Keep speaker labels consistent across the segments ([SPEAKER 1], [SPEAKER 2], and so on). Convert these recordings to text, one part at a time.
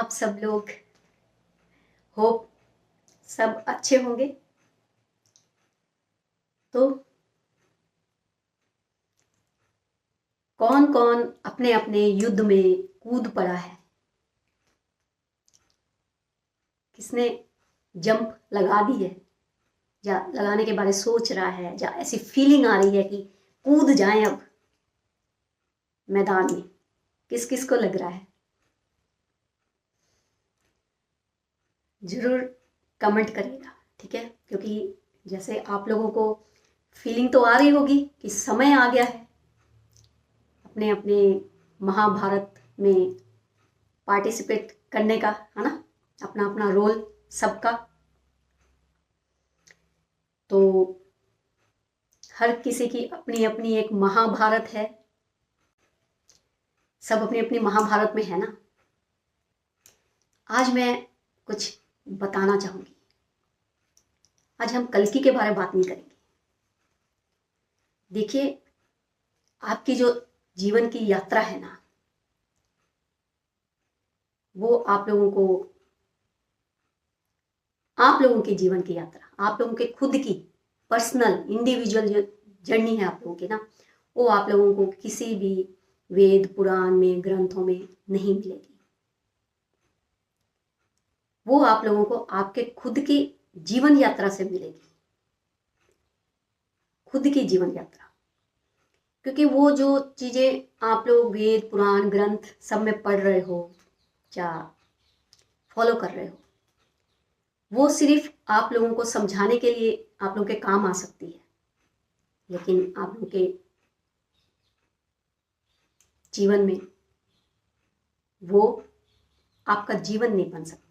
[SPEAKER 1] आप सब लोग होप सब अच्छे होंगे। तो कौन कौन अपने अपने युद्ध में कूद पड़ा है? किसने जंप लगा दी है या लगाने के बारे में सोच रहा है, या ऐसी फीलिंग आ रही है कि कूद जाएं अब मैदान में? किस किस को लग रहा है? जरूर कमेंट करिएगा, ठीक है? क्योंकि जैसे आप लोगों को फीलिंग तो आ रही होगी कि समय आ गया है अपने अपने महाभारत में पार्टिसिपेट करने का, है ना? अपना अपना रोल सबका। तो हर किसी की अपनी अपनी एक महाभारत है, सब अपनी अपनी महाभारत में है ना। आज मैं कुछ बताना चाहूंगी। आज हम कल्कि के बारे में बात नहीं करेंगे। देखिए, आपकी जो जीवन की यात्रा है ना, वो आप लोगों के जीवन की यात्रा, आप लोगों के खुद की पर्सनल इंडिविजुअल जो जर्नी है आप लोगों की ना, वो आप लोगों को किसी भी वेद पुराण में, ग्रंथों में नहीं मिलेगी। वो आप लोगों को आपके खुद की जीवन यात्रा से मिलेगी, खुद की जीवन यात्रा। क्योंकि वो जो चीजें आप लोग वेद पुराण ग्रंथ सब में पढ़ रहे हो या फॉलो कर रहे हो, वो सिर्फ आप लोगों को समझाने के लिए आप लोगों के काम आ सकती है, लेकिन आप लोगों के जीवन में वो आपका जीवन नहीं बन सकती।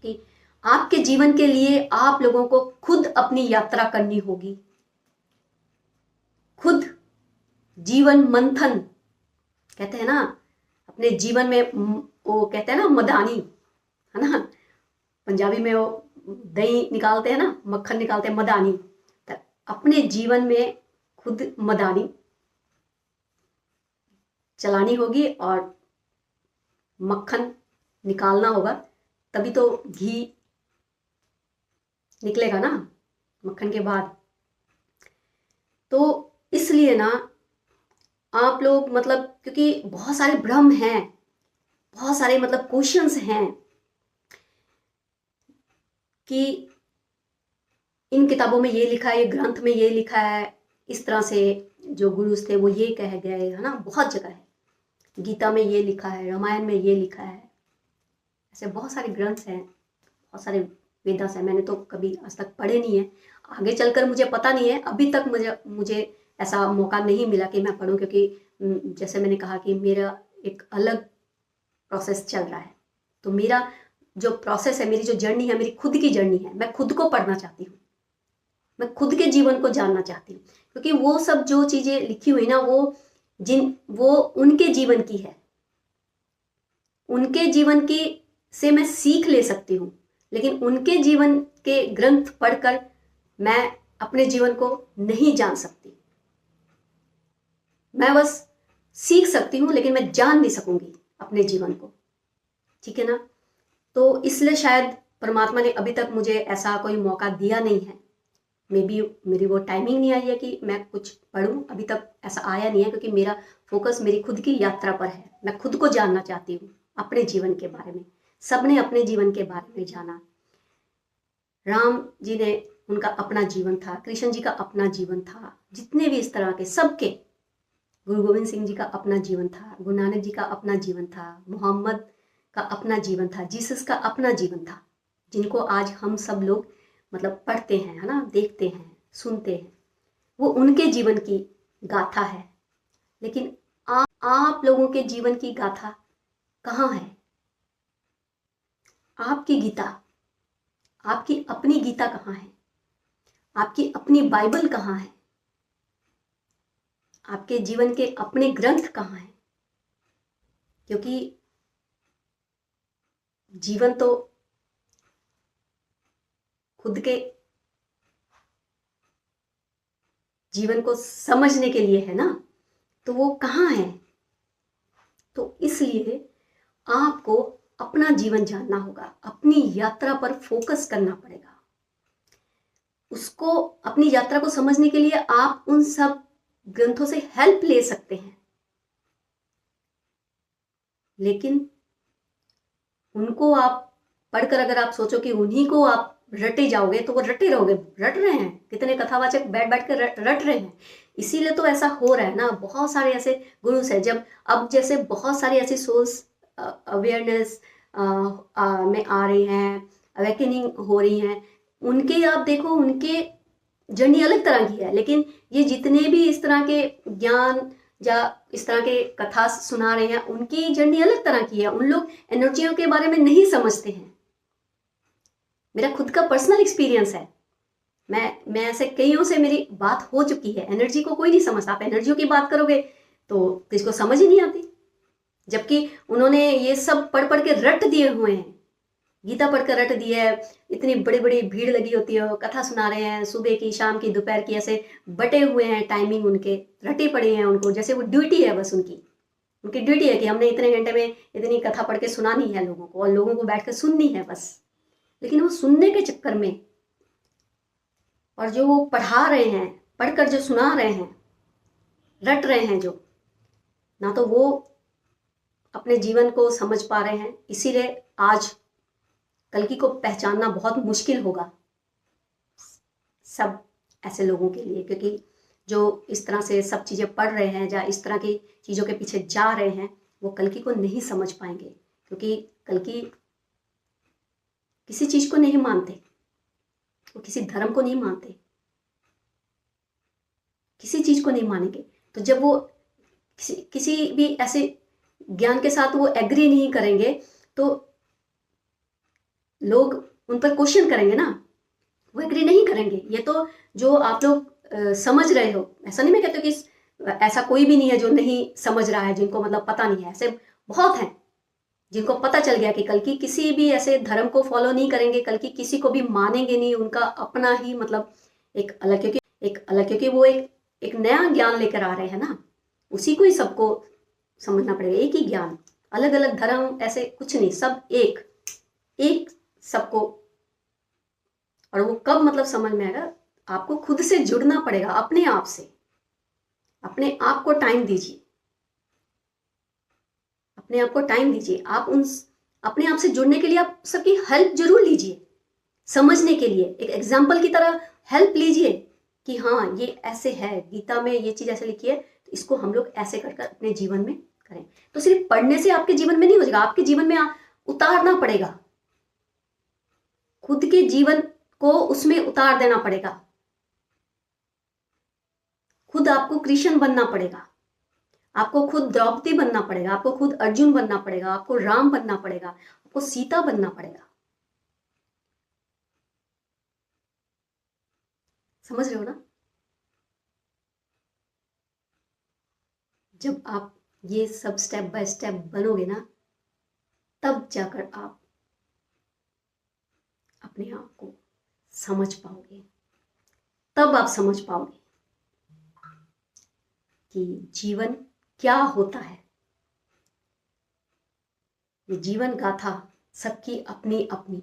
[SPEAKER 1] क्योंकि आपके जीवन के लिए आप लोगों को खुद अपनी यात्रा करनी होगी, खुद जीवन मंथन कहते हैं ना अपने जीवन में, वो कहते हैं ना मदानी, है ना? पंजाबी में वो दही निकालते हैं ना, मक्खन निकालते हैं, मदानी। तो अपने जीवन में खुद मदानी चलानी होगी और मक्खन निकालना होगा, तभी तो घी निकलेगा ना मक्खन के बाद। तो इसलिए ना आप लोग मतलब, क्योंकि बहुत सारे भ्रम हैं, बहुत सारे मतलब क्वेश्चंस हैं कि इन किताबों में ये लिखा है, ये ग्रंथ में ये लिखा है, इस तरह से जो गुरुज थे वो ये कह गए, है ना? बहुत जगह है, गीता में ये लिखा है, रामायण में ये लिखा है, ऐसे बहुत सारे ग्रंथ हैं, बहुत सारे वेदास हैं। मैंने तो कभी आज तक पढ़े नहीं है, आगे चलकर मुझे पता नहीं है। अभी तक मुझे ऐसा मौका नहीं मिला कि मैं पढूं, क्योंकि जैसे मैंने कहा कि मेरा एक अलग प्रोसेस चल रहा है। तो मेरा जो प्रोसेस है, मेरी जो जर्नी है, मेरी खुद की जर्नी है। मैं खुद को पढ़ना चाहती हूँ, मैं खुद के जीवन को जानना चाहती हूँ, क्योंकि वो सब जो चीजें लिखी हुई ना, वो उनके जीवन की है, उनके जीवन की से मैं सीख ले सकती हूँ। लेकिन उनके जीवन के ग्रंथ पढ़कर मैं अपने जीवन को नहीं जान सकती। मैं बस सीख सकती हूँ, लेकिन मैं जान नहीं सकूंगी अपने जीवन को, ठीक है ना? तो इसलिए शायद परमात्मा ने अभी तक मुझे ऐसा कोई मौका दिया नहीं है। मे बी मेरी वो टाइमिंग नहीं आई है कि मैं कुछ पढूं, अभी तक ऐसा आया नहीं है, क्योंकि मेरा फोकस मेरी खुद की यात्रा पर है। मैं खुद को जानना चाहती हूँ अपने जीवन के बारे में। सबने अपने जीवन के बारे में जाना। राम जी ने, उनका अपना जीवन था, कृष्ण जी का अपना जीवन था, जितने भी इस तरह के सबके, गुरु गोविंद सिंह जी का अपना जीवन था, गुरु नानक जी का अपना जीवन था, मोहम्मद का अपना जीवन था, जीसस का अपना जीवन था, जिनको आज हम सब लोग मतलब पढ़ते हैं, है ना, देखते हैं, सुनते हैं। वो उनके जीवन की गाथा है। लेकिन आप लोगों के जीवन की गाथा कहाँ है? आपकी गीता, आपकी अपनी गीता कहाँ है? आपकी अपनी बाइबल कहाँ है? आपके जीवन के अपने ग्रंथ कहाँ हैं? क्योंकि जीवन तो खुद के जीवन को समझने के लिए है ना, तो वो कहाँ है? तो इसलिए आपको अपना जीवन जानना होगा, अपनी यात्रा पर फोकस करना पड़ेगा। उसको, अपनी यात्रा को समझने के लिए आप उन सब ग्रंथों से हेल्प ले सकते हैं, लेकिन उनको आप पढ़कर अगर आप सोचो कि उन्हीं को आप रटे जाओगे तो वो रटे रहोगे। रट रहे हैं, कितने कथावाचक बैठ बैठ कर रट रहे हैं। इसीलिए तो ऐसा हो रहा है ना। बहुत सारे ऐसे गुरुस हैं, जब अब जैसे बहुत सारी ऐसी सोल्स अवेयरनेस में आ रही हैं, अवेकनिंग हो रही हैं, उनके आप देखो, उनके जर्नी अलग तरह की है। लेकिन ये जितने भी इस तरह के ज्ञान या इस तरह के कथा सुना रहे हैं, उनकी जर्नी अलग तरह की है। उन लोग एनर्जियों के बारे में नहीं समझते हैं। मेरा खुद का पर्सनल एक्सपीरियंस है, मैं ऐसे कईयों से मेरी बात हो चुकी है। एनर्जी को कोई नहीं समझता। आप एनर्जियों की बात करोगे तो किसको समझ ही नहीं आती, जबकि उन्होंने ये सब पढ़ पढ़ के रट दिए हुए हैं। गीता पढ़कर रट दी है, इतनी बड़ी बड़ी भीड़ लगी होती है, कथा सुना रहे हैं, सुबह की, शाम की, दोपहर की, ऐसे बटे हुए हैं टाइमिंग, उनके रटे पड़े हैं। उनको जैसे वो ड्यूटी है, बस उनकी ड्यूटी है कि हमने इतने घंटे में इतनी कथा पढ़ के सुनानी है लोगों को, और लोगों को बैठ कर सुननी है बस। लेकिन वो सुनने के चक्कर में, और जो वो पढ़ा रहे हैं, पढ़कर जो सुना रहे हैं, रट रहे हैं जो, ना तो वो अपने जीवन को समझ पा रहे हैं। इसीलिए आज कल्कि को पहचानना बहुत मुश्किल होगा सब ऐसे लोगों के लिए, क्योंकि जो इस तरह से सब चीज़ें पढ़ रहे हैं या इस तरह की चीज़ों के पीछे जा रहे हैं, वो कल्कि को नहीं समझ पाएंगे। क्योंकि कल्कि किसी चीज़ को नहीं मानते, वो किसी धर्म को नहीं मानते, किसी चीज़ को नहीं मानेंगे। तो जब वो किसी भी ऐसे ज्ञान के साथ वो एग्री नहीं करेंगे, तो लोग उन पर क्वेश्चन करेंगे ना, वो एग्री नहीं करेंगे। ये तो जो आप लोग समझ रहे हो, ऐसा नहीं मैं कहती कि ऐसा कोई भी नहीं है जो नहीं समझ रहा है, जिनको मतलब पता नहीं है। ऐसे बहुत हैं जिनको पता चल गया कि कल्कि किसी भी ऐसे धर्म को फॉलो नहीं करेंगे, कल्कि किसी को भी मानेंगे नहीं। उनका अपना ही मतलब एक अलग, क्योंकि वो एक नया ज्ञान लेकर आ रहे हैं ना, उसी को ही सबको समझना पड़ेगा। एक ही ज्ञान, अलग अलग धर्म ऐसे कुछ नहीं, सब एक सबको। और वो कब मतलब समझ में आएगा, आपको खुद से जुड़ना पड़ेगा, अपने आप से। अपने आप को टाइम दीजिए, अपने आप को टाइम दीजिए। आप उन अपने आप से जुड़ने के लिए आप सबकी हेल्प जरूर लीजिए, समझने के लिए एक एग्जाम्पल की तरह हेल्प लीजिए कि हाँ ये ऐसे है, गीता में ये चीज ऐसे लिखी है, तो इसको हम लोग ऐसे कर अपने जीवन में करें। तो सिर्फ पढ़ने से आपके जीवन में नहीं हो जाएगा, आपके जीवन में उतारना पड़ेगा, खुद के जीवन को उसमें उतार देना पड़ेगा। खुद आपको कृष्ण बनना पड़ेगा, आपको खुद द्रौपदी बनना पड़ेगा, आपको खुद अर्जुन बनना पड़ेगा, आपको राम बनना पड़ेगा, आपको सीता बनना पड़ेगा। समझ रहे हो ना? जब आप ये सब स्टेप बाय स्टेप बनोगे ना, तब जाकर आप अपने आप को समझ पाओगे, तब आप समझ पाओगे कि जीवन क्या होता है। ये जीवन गाथा सबकी अपनी अपनी,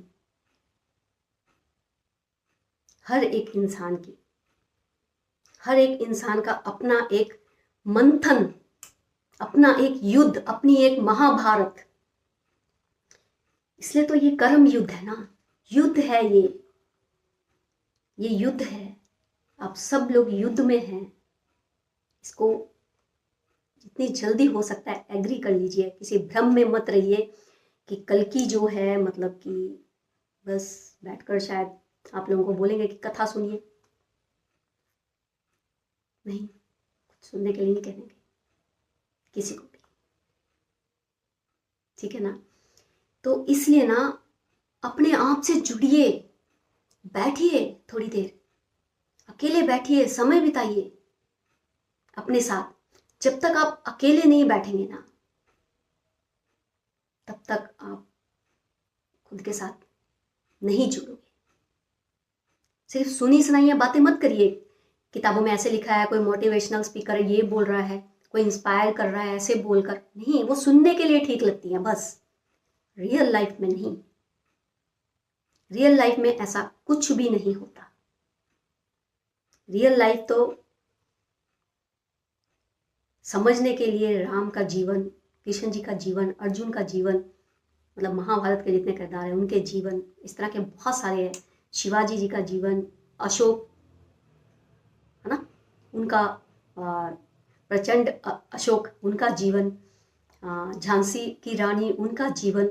[SPEAKER 1] हर एक इंसान की, हर एक इंसान का अपना एक मंथन, अपना एक युद्ध, अपनी एक महाभारत। इसलिए तो ये कर्म युद्ध है ना, युद्ध है ये युद्ध है। आप सब लोग युद्ध में हैं। इसको जितनी जल्दी हो सकता है एग्री कर लीजिए। किसी भ्रम में मत रहिए कि कल्कि जो है मतलब कि बस बैठकर शायद आप लोगों को बोलेंगे कि कथा सुनिए। नहीं, कुछ सुनने के लिए नहीं कहेंगे किसी को भी, ठीक है ना? तो इसलिए ना अपने आप से जुड़िए, बैठिए थोड़ी देर, अकेले बैठिए, समय बिताइए अपने साथ। जब तक आप अकेले नहीं बैठेंगे ना, तब तक आप खुद के साथ नहीं जुड़ोगे। सिर्फ सुनी सुनाई बातें मत करिए। किताबों में ऐसे लिखा है, कोई मोटिवेशनल स्पीकर ये बोल रहा है, कोई इंस्पायर कर रहा है ऐसे बोलकर, नहीं, वो सुनने के लिए ठीक लगती है बस। रियल लाइफ में नहीं। रियल लाइफ में ऐसा कुछ भी नहीं होता। रियल लाइफ तो समझने के लिए राम का जीवन, कृष्ण जी का जीवन, अर्जुन का जीवन, मतलब महाभारत के जितने किरदार हैं उनके जीवन, इस तरह के बहुत सारे हैं, शिवाजी जी का जीवन, अशोक है ना, उनका प्रचंड अशोक, उनका जीवन, झांसी की रानी, उनका जीवन,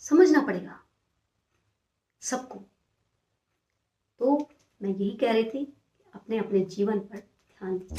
[SPEAKER 1] समझना पड़ेगा सबको। तो मैं यही कह रही थी, अपने अपने जीवन पर ध्यान दीजिए।